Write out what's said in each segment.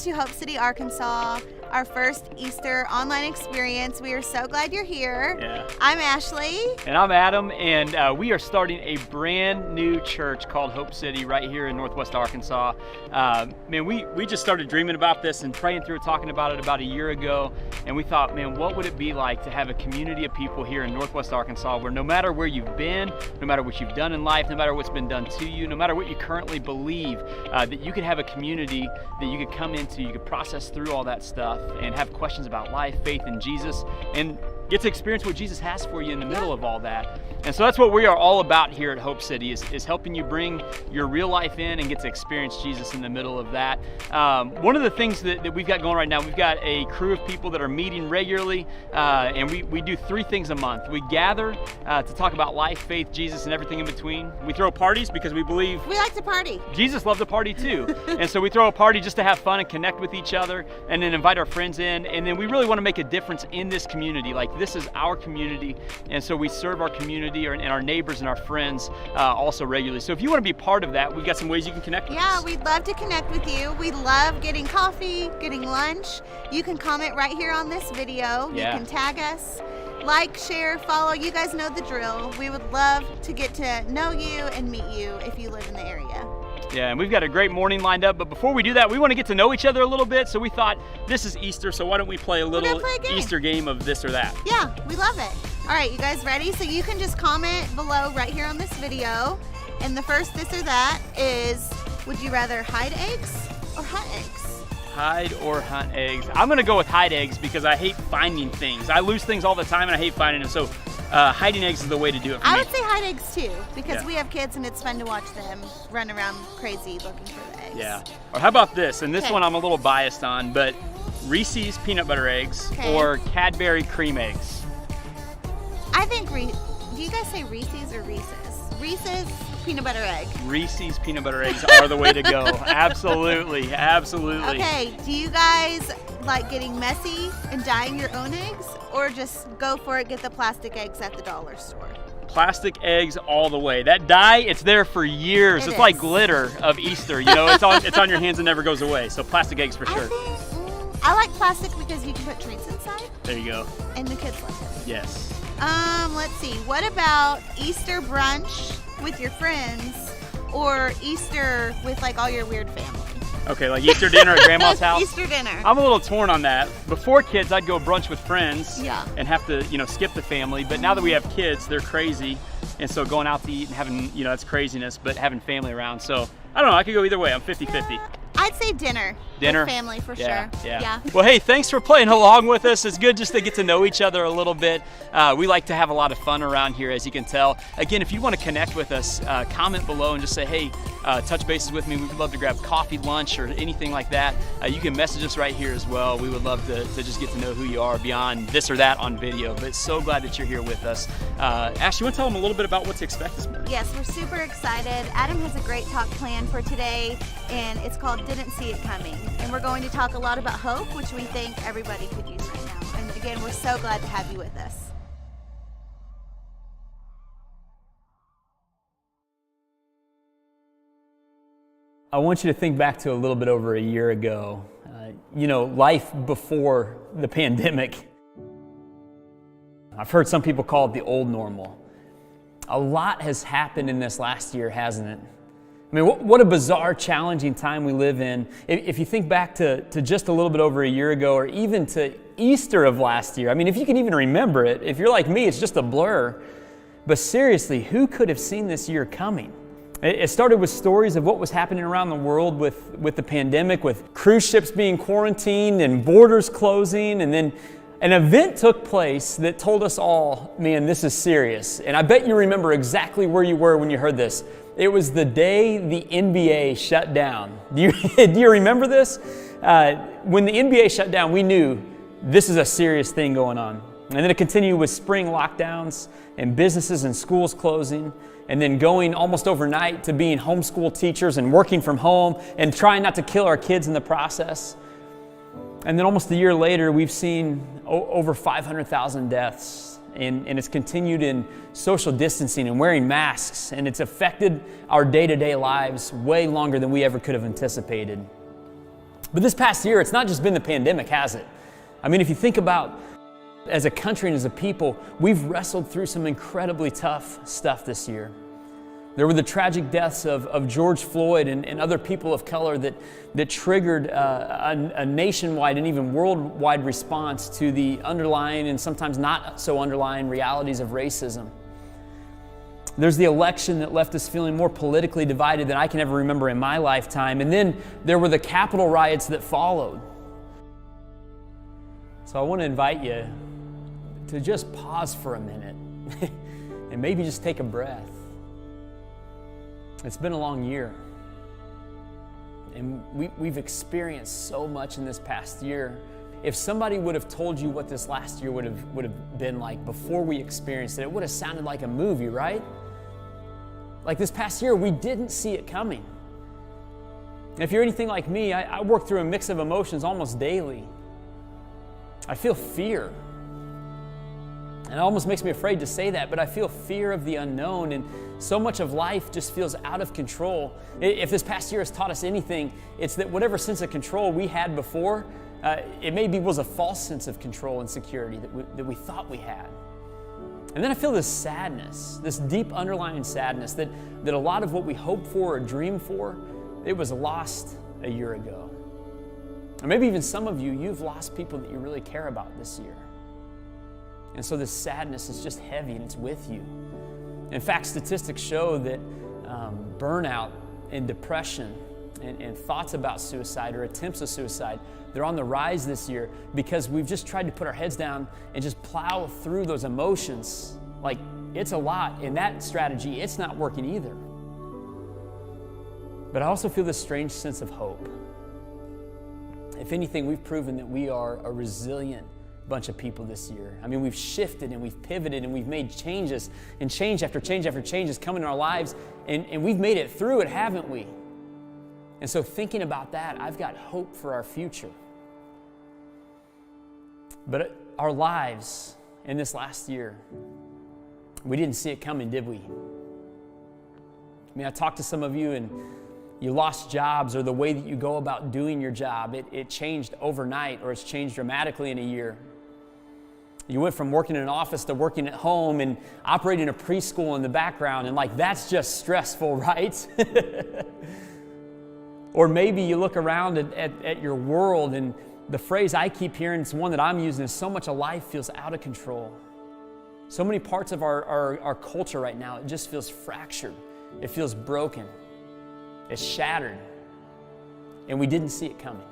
to Hope City, Arkansas, our first Easter online experience. We are so glad you're here. Yeah. I'm Ashley. And I'm Adam, and we are starting a brand new church called Hope City right here in Northwest Arkansas. Man, we just started dreaming about this and praying through it, talking about it about a year ago, and we thought, man, what would it be like to have a community of people here in Northwest Arkansas where no matter where you've been, no matter what you've done in life, no matter what's been done to you, no matter what you currently believe, that you could have a community that you could come into, you could process through all that stuff and have questions about life, faith in Jesus, and get to experience what Jesus has for you in the middle of all that. And so that's what we are all about here at Hope City, is helping you bring your real life in and get to experience Jesus in the middle of that. One of the things that we've got going right now, we've got a crew of people that are meeting regularly, and we do 3 things a month. We gather to talk about life, faith, Jesus, and everything in between. We throw parties because we believe We like to party. Jesus loved to party too. And so we throw a party just to have fun and connect with each other, and then invite our friends in. And then we really want to make a difference in this community. Like, this is our community, and so we serve our community and our neighbors and our friends also regularly. So if you want to be part of that, we've got some ways you can connect with us. Yeah, we'd love to connect with you. We love getting coffee, getting lunch. You can comment right here on this video. Yeah. You can tag us, like, share, follow. You guys know the drill. We would love to get to know you and meet you if you live in the area. Yeah, and we've got a great morning lined up, but before we do that, we want to get to know each other a little bit, so we thought, this is Easter, so why don't we play a little Easter game of this or that? Yeah, we love it. All right, you guys ready? So you can just comment below right here on this video, and the first this or that is, would you rather hide eggs or hunt eggs? Hide or hunt eggs? I'm gonna go with hide eggs because I hate finding things. I lose things all the time and I hate finding them, so hiding eggs is the way to do it for me. I would say hide eggs too, because Yeah. we have kids and it's fun to watch them run around crazy looking for the eggs. Yeah. Or how about this? And this Okay. one I'm a little biased on, but Reese's peanut butter eggs Okay. or Cadbury cream eggs. I think, do you guys say Reese's or Reese's? Reese's peanut butter egg. Reese's peanut butter eggs are the way to go. Absolutely, absolutely. Okay, do you guys like getting messy and dyeing your own eggs, or just go for it, get the plastic eggs at the dollar store? Plastic eggs all the way. That dye, it's there for years. It It's like is. glitter of Easter. You know, it's on your hands and never goes away. So plastic eggs for sure. I like plastic because you can put treats inside, There you go. and the kids love it. Yes. Let's see. What about Easter brunch with your friends, or Easter with like all your weird family? Okay, like Easter dinner at grandma's house. Easter dinner. I'm a little torn on that. Before kids, I'd go brunch with friends Yeah. and have to, skip the family. But now that we have kids, they're crazy. And so going out to eat and having, that's craziness, but having family around. So I don't know, I could go either way. I'm 50-50. I'd say dinner. Dinner? With family for Yeah. sure. Well, hey, thanks for playing along with us. It's good just to get to know each other a little bit. We like to have a lot of fun around here, as you can tell. Again, if you want to connect with us, comment below and just say, hey, touch bases with me. We would love to grab coffee, lunch, or anything like that. You can message us right here as well. We would love to just get to know who you are beyond this or that on video. But so glad that you're here with us. Ash, you want to tell them a little bit about what to expect this morning? Yes, we're super excited. Adam has a great talk planned for today, and it's called Didn't See It Coming. And we're going to talk a lot about hope, which we think everybody could use right now. And again, we're so glad to have you with us. I want you to think back to a little bit over a year ago. Life before the pandemic. I've heard some people call it the old normal. A lot has happened in this last year, hasn't it? I mean, what a bizarre, challenging time we live in. If you think back to just a little bit over a year ago, or even to Easter of last year, I mean, if you can even remember it, if you're like me, it's just a blur. But seriously, who could have seen this year coming? It started with stories of what was happening around the world with the pandemic, with cruise ships being quarantined and borders closing, and then an event took place that told us all, man, this is serious. And I bet you remember exactly where you were when you heard this. It was the day the NBA shut down. Do you remember this? When the NBA shut down, we knew this is a serious thing going on. And then it continued with spring lockdowns and businesses and schools closing, and then going almost overnight to being homeschool teachers and working from home and trying not to kill our kids in the process. And then almost a year later, we've seen over 500,000 deaths. And it's continued in social distancing and wearing masks, and it's affected our day-to-day lives way longer than we ever could have anticipated. But this past year, it's not just been the pandemic, has it? I mean, if you think about as a country and as a people, we've wrestled through some incredibly tough stuff this year. There were the tragic deaths of George Floyd and other people of color that triggered a nationwide and even worldwide response to the underlying and sometimes not so underlying realities of racism. There's the election that left us feeling more politically divided than I can ever remember in my lifetime. And then there were the Capitol riots that followed. So I want to invite you to just pause for a minute and maybe just take a breath. It's been a long year. And we've experienced so much in this past year. If somebody would have told you what this last year would have been like before we experienced it, it would have sounded like a movie, right? Like this past year, we didn't see it coming. If you're anything like me, I work through a mix of emotions almost daily. I feel fear. And it almost makes me afraid to say that, but I feel fear of the unknown, and so much of life just feels out of control. If this past year has taught us anything, it's that whatever sense of control we had before, it maybe was a false sense of control and security that we thought we had. And then I feel this sadness, this deep underlying sadness that a lot of what we hoped for or dreamed for, it was lost a year ago. Or maybe even some of you've lost people that you really care about this year. And so this sadness is just heavy and it's with you. In fact, statistics show that burnout and depression and thoughts about suicide or attempts of suicide, they're on the rise this year because we've just tried to put our heads down and just plow through those emotions. Like, it's a lot, and that strategy, it's not working either. But I also feel this strange sense of hope. If anything, we've proven that we are a resilient bunch of people this year. I mean, we've shifted and we've pivoted and we've made changes, and change after change after change has come in our lives, and we've made it through it, haven't we? And so thinking about that, I've got hope for our future. But our lives in this last year, we didn't see it coming, did we? I mean, I talked to some of you and you lost jobs, or the way that you go about doing your job, it changed overnight, or it's changed dramatically in a year. You went from working in an office to working at home and operating a preschool in the background, and like, that's just stressful, right? Or maybe you look around at your world, and the phrase I keep hearing, it's one that I'm using, is so much of life feels out of control. So many parts of our culture right now, it just feels fractured. It feels broken. It's shattered. And we didn't see it coming.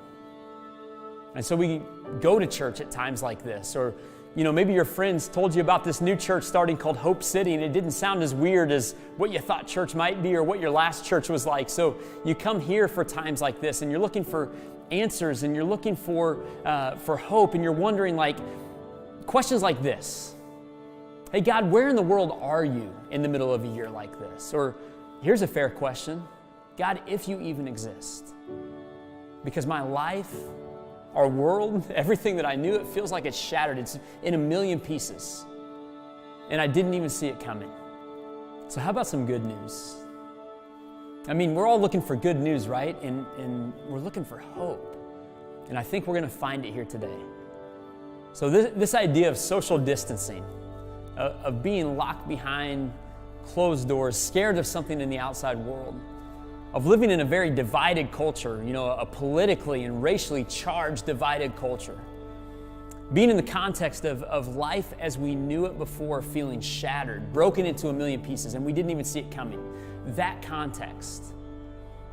And so we go to church at times like this, or maybe your friends told you about this new church starting called Hope City, and it didn't sound as weird as what you thought church might be or what your last church was like. So you come here for times like this, and you're looking for answers, and you're looking for hope, and you're wondering, like, questions like this. Hey, God, where in the world are you in the middle of a year like this? Or here's a fair question. God, if you even exist. Because my life, our world, everything that I knew, it feels like it's shattered. It's in a million pieces. And I didn't even see it coming. So how about some good news? I mean, we're all looking for good news, right? And we're looking for hope. And I think we're going to find it here today. So this idea of social distancing, of being locked behind closed doors, scared of something in the outside world, of living in a very divided culture, a politically and racially charged divided culture. Being in the context of life as we knew it before, feeling shattered, broken into a million pieces, and we didn't even see it coming. That context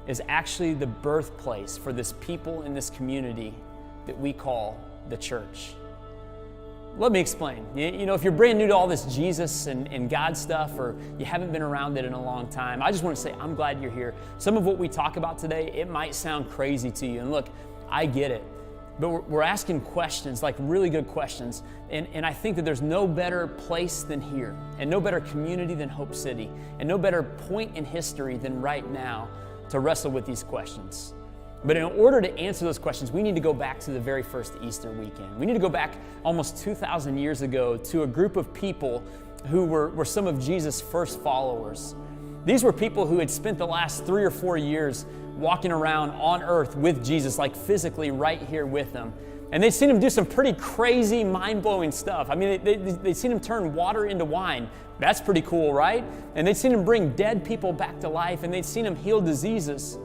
is actually the birthplace for this people in this community that we call the church. Let me explain. If you're brand new to all this Jesus and God stuff, or you haven't been around it in a long time, I just want to say I'm glad you're here. Some of what we talk about today, it might sound crazy to you. And look, I get it. But we're asking questions, like really good questions. And I think that there's no better place than here, and no better community than Hope City, and no better point in history than right now to wrestle with these questions. But in order to answer those questions, we need to go back to the very first Easter weekend. We need to go back almost 2,000 years ago to a group of people who were some of Jesus' first followers. These were people who had spent the last 3 or 4 years walking around on earth with Jesus, like physically right here with them. And they'd seen him do some pretty crazy, mind-blowing stuff. I mean, they'd seen him turn water into wine. That's pretty cool, right? And they'd seen him bring dead people back to life, and they'd seen him heal diseases.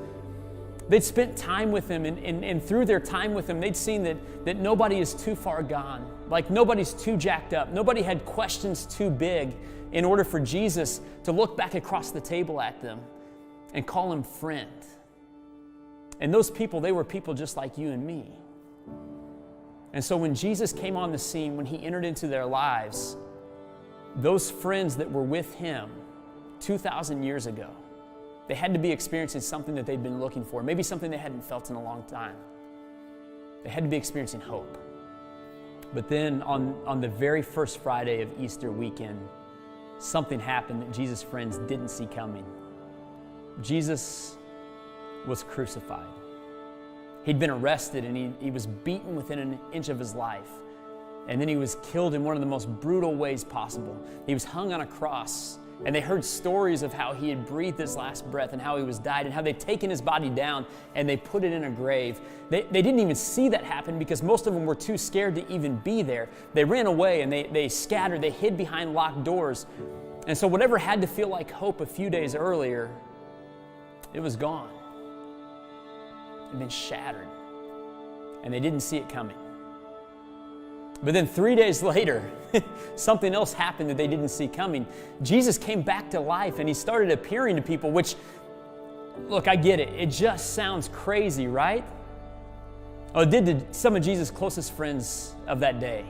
They'd spent time with him, and through their time with him, they'd seen that nobody is too far gone. Like nobody's too jacked up. Nobody had questions too big in order for Jesus to look back across the table at them and call him friend. And those people, they were people just like you and me. And so when Jesus came on the scene, when he entered into their lives, those friends that were with him 2,000 years ago, they had to be experiencing something that they'd been looking for, maybe something they hadn't felt in a long time. They had to be experiencing hope. But then on the very first Friday of Easter weekend, something happened that Jesus' friends didn't see coming. Jesus was crucified. He'd been arrested and he was beaten within an inch of his life. And then he was killed in one of the most brutal ways possible. He was hung on a cross, and they heard stories of how he had breathed his last breath and how he was died and how they'd taken his body down and they put it in a grave. They didn't even see that happen because most of them were too scared to even be there. They ran away and they scattered, they hid behind locked doors. And so whatever had to feel like hope a few days earlier, it was gone. It had been shattered. And they didn't see it coming. But then 3 days later, something else happened that they didn't see coming. Jesus came back to life and he started appearing to people, which, look, I get it. It just sounds crazy, right? Oh, it did to some of Jesus' closest friends of that day.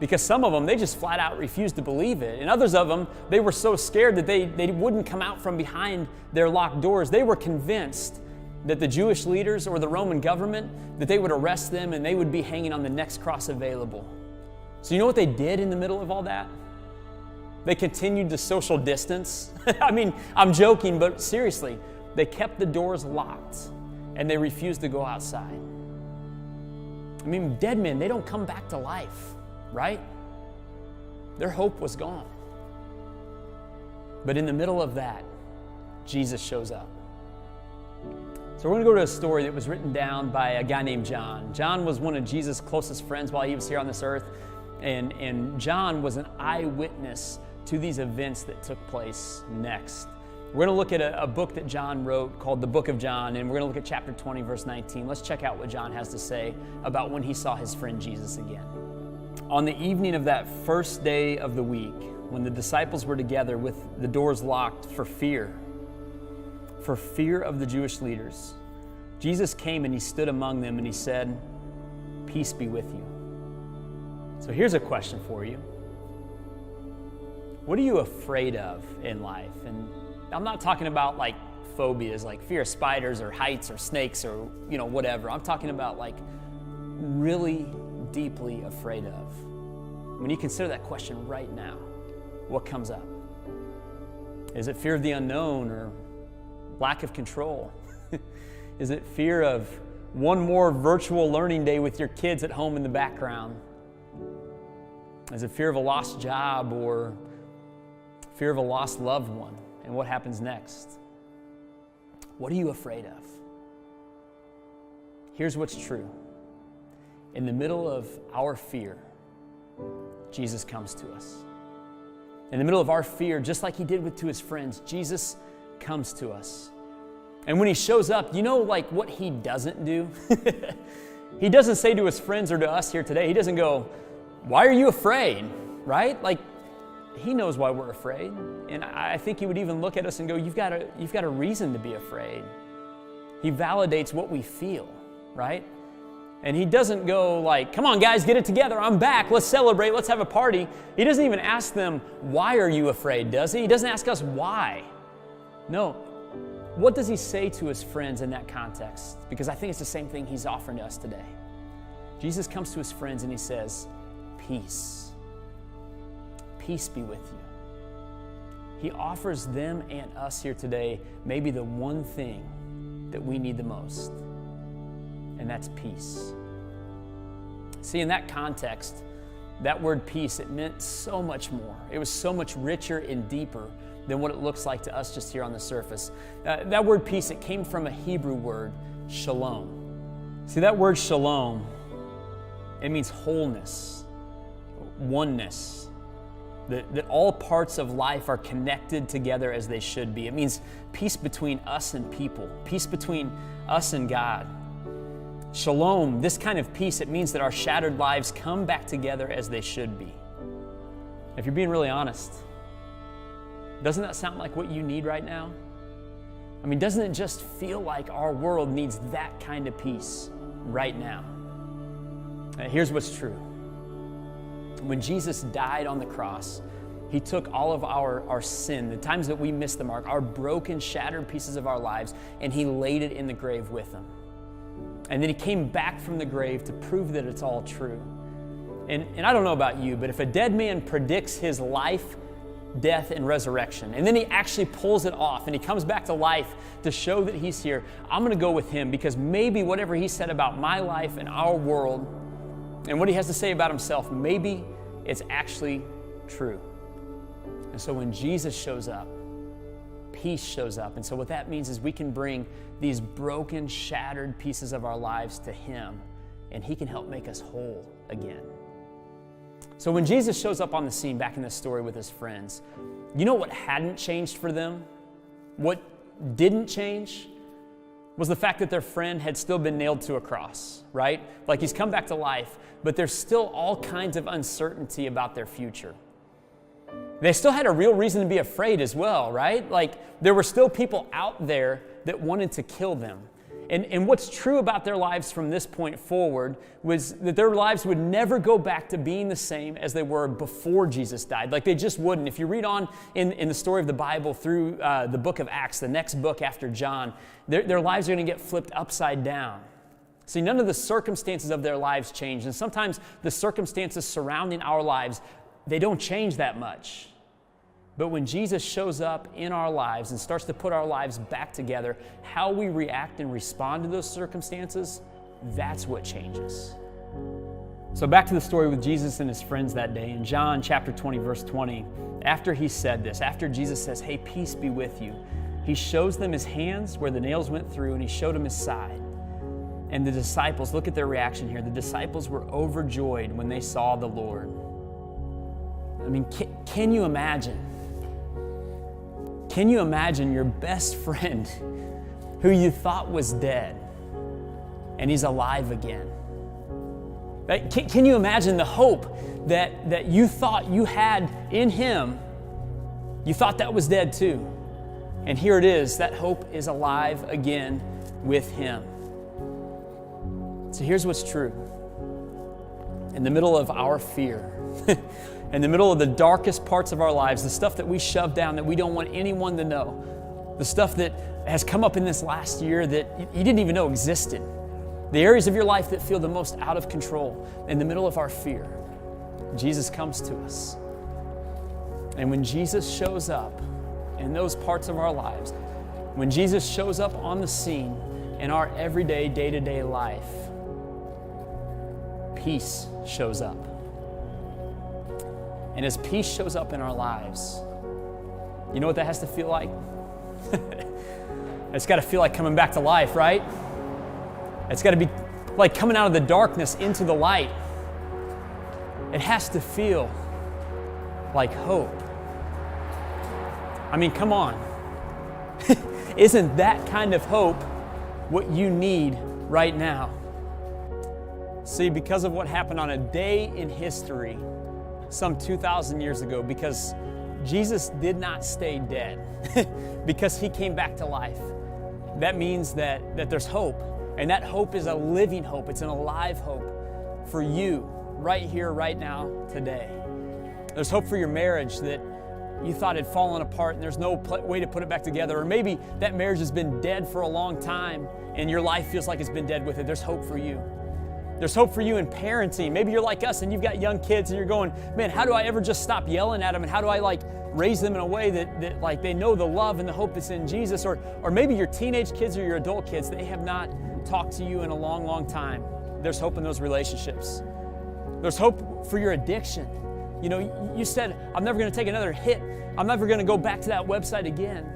Because some of them, they just flat out refused to believe it. And others of them, they were so scared that they wouldn't come out from behind their locked doors. They were convinced that the Jewish leaders or the Roman government, that they would arrest them and they would be hanging on the next cross available. So you know what they did in the middle of all that? They continued to social distance. I mean, I'm joking, but seriously, they kept the doors locked and they refused to go outside. I mean, dead men, they don't come back to life, right? Their hope was gone. But in the middle of that, Jesus shows up. So we're going to go to a story that was written down by a guy named John. John was one of Jesus' closest friends while he was here on this earth. And John was an eyewitness to these events that took place next. We're going to look at a book that John wrote called the Book of John, and we're going to look at chapter 20, verse 19. Let's check out what John has to say about when he saw his friend Jesus again. On the evening of that first day of the week, when the disciples were together with the doors locked for fear of the Jewish leaders, Jesus came and he stood among them and he said, "Peace be with you." So here's a question for you. What are you afraid of in life? And I'm not talking about like phobias, like fear of spiders or heights or snakes or, whatever. I'm talking about like really deeply afraid of. When you consider that question right now, what comes up? Is it fear of the unknown or lack of control? Is it fear of one more virtual learning day with your kids at home in the background? Is it fear of a lost job or fear of a lost loved one and what happens next? What are you afraid of? Here's what's true. In the middle of our fear, Jesus comes to us. In the middle of our fear, just like he did to his friends, Jesus comes to us. And when he shows up, what he doesn't do? He doesn't say to his friends or to us here today, he doesn't go, "Why are you afraid?" Right? Like, he knows why we're afraid. And I think he would even look at us and go, you've got a reason to be afraid. He validates what we feel, right? And he doesn't go like, "Come on guys, get it together, I'm back, let's celebrate, let's have a party." He doesn't even ask them, "Why are you afraid?" does he? He doesn't ask us why. No. What does he say to his friends in that context? Because I think it's the same thing he's offering to us today. Jesus comes to his friends and he says, "Peace. Peace be with you." He offers them and us here today maybe the one thing that we need the most, and that's peace. See, in that context, that word peace, it meant so much more. It was so much richer and deeper than what it looks like to us just here on the surface. That word peace, it came from a Hebrew word, shalom. See, that word shalom, it means wholeness, oneness, that all parts of life are connected together as they should be. It means peace between us and people, peace between us and God. Shalom, this kind of peace, it means that our shattered lives come back together as they should be. If you're being really honest, doesn't that sound like what you need right now? I mean, doesn't it just feel like our world needs that kind of peace right now? Here's what's true. When Jesus died on the cross, He took all of our sin, the times that we missed the mark, our broken, shattered pieces of our lives, and He laid it in the grave with Him. And then He came back from the grave to prove that it's all true. And I don't know about you, but if a dead man predicts his life, death, and resurrection, and then he actually pulls it off and he comes back to life to show that he's here, I'm going to go with him, because maybe whatever he said about my life and our world and what he has to say about himself, maybe it's actually true. And so when Jesus shows up, peace shows up. And so what that means is we can bring these broken, shattered pieces of our lives to Him, and He can help make us whole again. So when Jesus shows up on the scene back in this story with His friends, you know what hadn't changed for them? What didn't change was the fact that their friend had still been nailed to a cross, right? Like, he's come back to life, but there's still all kinds of uncertainty about their future. They still had a real reason to be afraid as well, right? Like, there were still people out there that wanted to kill them. And what's true about their lives from this point forward was that their lives would never go back to being the same as they were before Jesus died. Like, they just wouldn't. If you read on in the story of the Bible through the book of Acts, the next book after John, their lives are going to get flipped upside down. See, none of the circumstances of their lives changed. And sometimes the circumstances surrounding our lives, they don't change that much. But when Jesus shows up in our lives and starts to put our lives back together, how we react and respond to those circumstances, that's what changes. So back to the story with Jesus and His friends that day. In John chapter 20, verse 20, after He said this, after Jesus says, "Hey, peace be with you," He shows them His hands where the nails went through, and He showed them His side. And the disciples, look at their reaction here. The disciples were overjoyed when they saw the Lord. I mean, can you imagine? Can you imagine your best friend who you thought was dead and he's alive again? Right? Can you imagine the hope that you thought you had in him? You thought that was dead too. And here it is, that hope is alive again with him. So here's what's true. In the middle of our fear, in the middle of the darkest parts of our lives, the stuff that we shove down that we don't want anyone to know, the stuff that has come up in this last year that you didn't even know existed, the areas of your life that feel the most out of control, in the middle of our fear, Jesus comes to us. And when Jesus shows up in those parts of our lives, when Jesus shows up on the scene in our everyday, day-to-day life, peace shows up. And as peace shows up in our lives, you know what that has to feel like? It's got to feel like coming back to life, right? It's got to be like coming out of the darkness into the light. It has to feel like hope. I mean, come on. Isn't that kind of hope what you need right now? See, because of what happened on a day in history some 2,000 years ago, because Jesus did not stay dead, because He came back to life, that means that there's hope. And that hope is a living hope. It's an alive hope for you right here, right now, today. There's hope for your marriage that you thought had fallen apart and there's no way to put it back together. Or maybe that marriage has been dead for a long time and your life feels like it's been dead with it. There's hope for you. There's hope for you in parenting. Maybe you're like us and you've got young kids and you're going, man, how do I ever just stop yelling at them? And how do I raise them in a way that they know the love and the hope that's in Jesus? Or maybe your teenage kids or your adult kids, they have not talked to you in a long, long time. There's hope in those relationships. There's hope for your addiction. You know, you said, I'm never going to take another hit. I'm never going to go back to that website again.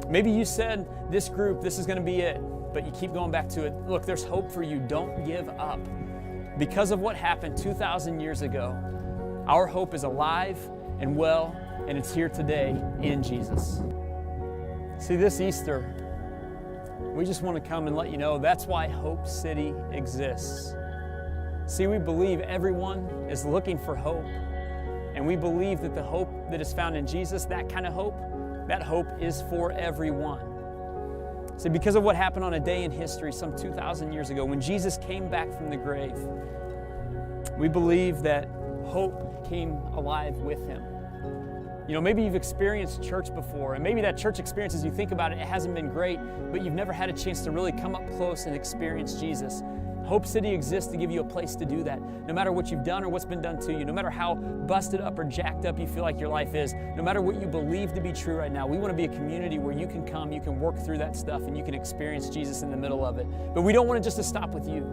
Maybe you said, this group, this is going to be it, but you keep going back to it. Look, there's hope for you. Don't give up. Because of what happened 2,000 years ago, our hope is alive and well, and it's here today in Jesus. See, this Easter, we just want to come and let you know that's why Hope City exists. See, we believe everyone is looking for hope, and we believe that the hope that is found in Jesus, that kind of hope, that hope is for everyone. See, because of what happened on a day in history some 2,000 years ago, when Jesus came back from the grave, we believe that hope came alive with him. You know, maybe you've experienced church before, and maybe that church experience, as you think about it, it hasn't been great, but you've never had a chance to really come up close and experience Jesus. Hope City exists to give you a place to do that. No matter what you've done or what's been done to you, no matter how busted up or jacked up you feel like your life is, no matter what you believe to be true right now, we want to be a community where you can come, you can work through that stuff, and you can experience Jesus in the middle of it. But we don't want it just to stop with you.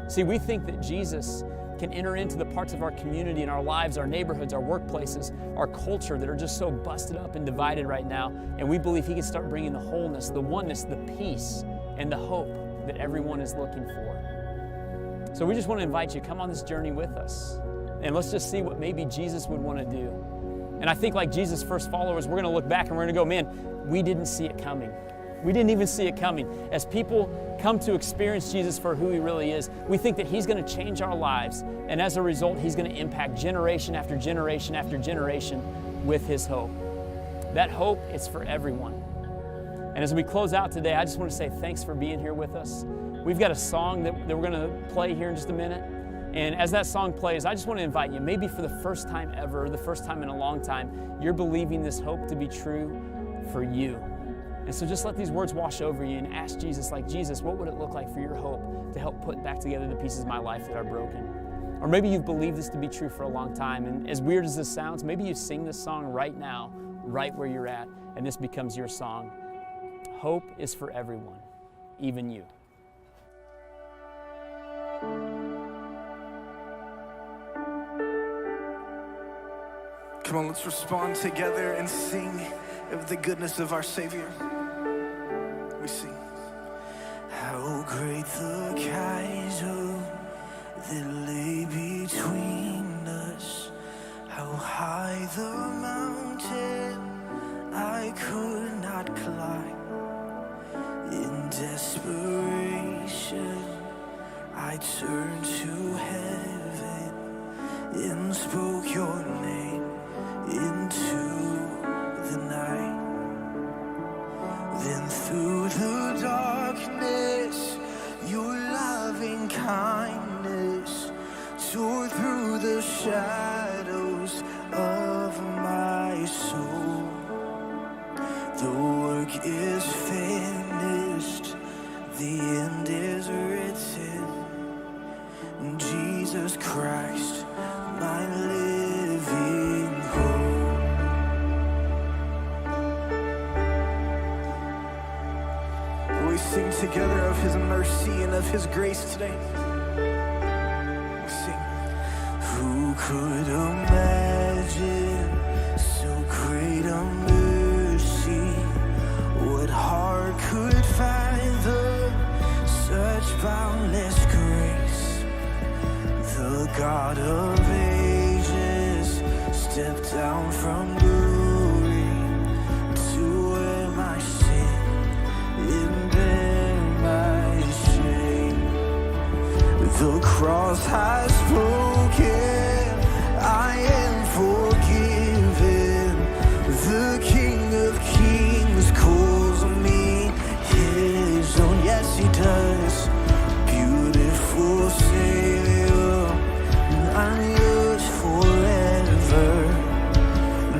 See, we think that Jesus can enter into the parts of our community and our lives, our neighborhoods, our workplaces, our culture that are just so busted up and divided right now. And we believe he can start bringing the wholeness, the oneness, the peace, and the hope that everyone is looking for. So we just want to invite you, come on this journey with us. And let's just see what maybe Jesus would want to do. And I think like Jesus' first followers, we're going to look back and we're going to go, man, we didn't see it coming. We didn't even see it coming. As people come to experience Jesus for who he really is, we think that he's going to change our lives. And as a result, he's going to impact generation after generation after generation with his hope. That hope is for everyone. And as we close out today, I just want to say thanks for being here with us. We've got a song that we're going to play here in just a minute. And as that song plays, I just want to invite you, maybe for the first time ever, the first time in a long time, you're believing this hope to be true for you. And so just let these words wash over you and ask Jesus, like, Jesus, what would it look like for your hope to help put back together the pieces of my life that are broken? Or maybe you've believed this to be true for a long time, and as weird as this sounds, maybe you sing this song right now, right where you're at, and this becomes your song. Hope is for everyone, even you. Come on, let's respond together and sing of the goodness of our Savior. We sing. How great the chasm that lay between us, how high the mountain I could not climb. In desperation, I turned to heaven and spoke your name into the night. Then through the darkness, your loving kindness tore through the shadows of my soul. The work is finished, the end is written. Jesus Christ, my living hope. We sing together of his mercy and of his grace today. We sing. Who could imagine so great a mercy? What heart could fathom such boundless grace? The God of ages stepped down from glory to wear my sin and bear my shame. The cross has spoken, I am forgiven. The King of Kings calls me his own. Yes, he does. Beautiful Savior, I'm yours forever.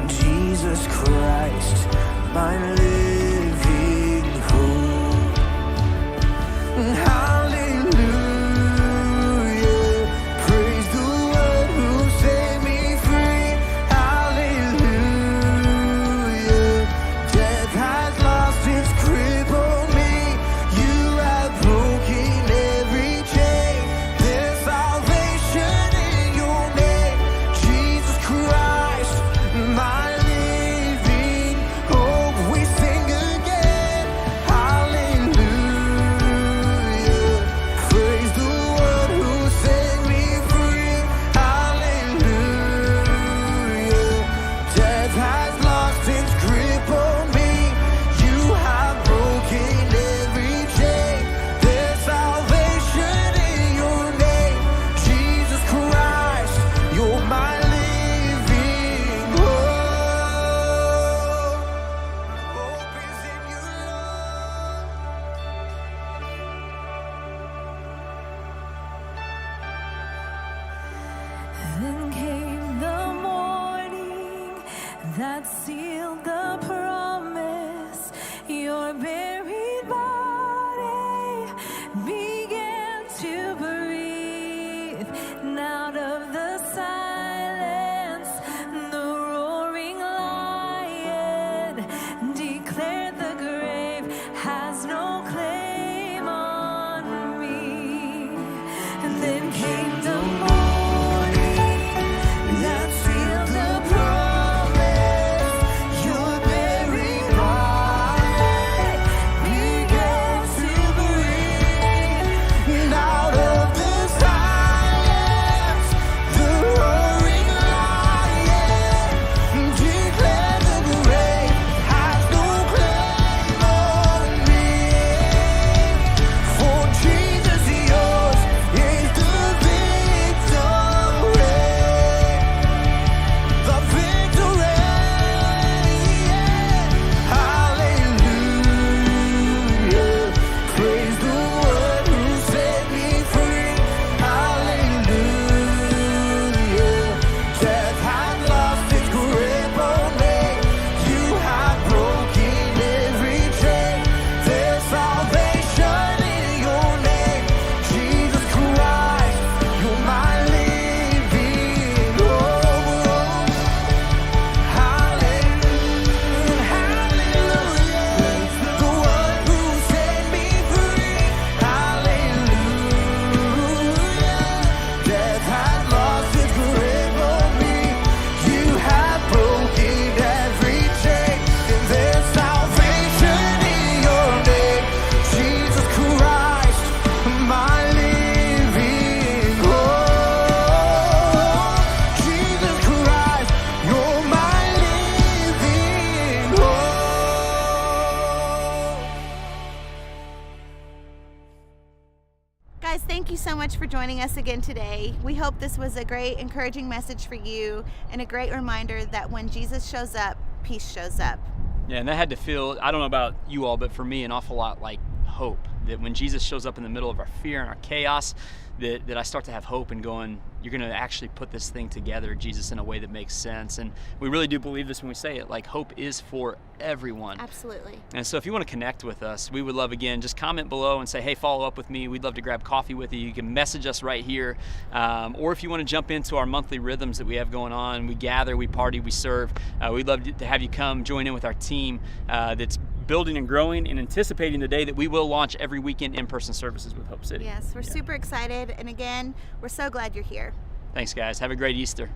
Jesus Christ, my living hope. Hallelujah, praise the that sealed the promise. Your buried body began to breathe, and out of the silence, the roaring lion declared the grave has no claim on me. And then came the morning that sealed the promise. Your buried body began to breathe, and out of the silence, the roaring lion declared the grave has no claim on me. For Jesus, yours is the victory. The victory. Hallelujah. Praise the one who set me free. Hallelujah. Death had lost its grip on me. You have broken every chain. There's salvation in your name. Jesus Christ, you're my living hope. Hallelujah, hallelujah. The one who set me free. Hallelujah. Death had lost its grip on me. You have broken every chain. And there's salvation in your name. Jesus Christ, my living hope. Jesus Christ, you're my living hope. Guys, thank you so much for joining us again today. We hope this was a great, encouraging message for you and a great reminder that when Jesus shows up, peace shows up. Yeah, and that had to feel, I don't know about you all, but for me, an awful lot like hope. That when Jesus shows up in the middle of our fear and our chaos, that I start to have hope and going, you're going to actually put this thing together, Jesus, in a way that makes sense. And we really do believe this when we say it, like hope is for everyone. Absolutely. And so if you want to connect with us, we would love, again, just comment below and say, hey, follow up with me. We'd love to grab coffee with you. You can message us right here. Or if you want to jump into our monthly rhythms that we have going on, we gather, we party, we serve. We'd love to have you come join in with our team that's building and growing and anticipating the day that we will launch every weekend in-person services with Hope City. Yes, we're super excited. And again, we're so glad you're here. Thanks, guys. Have a great Easter.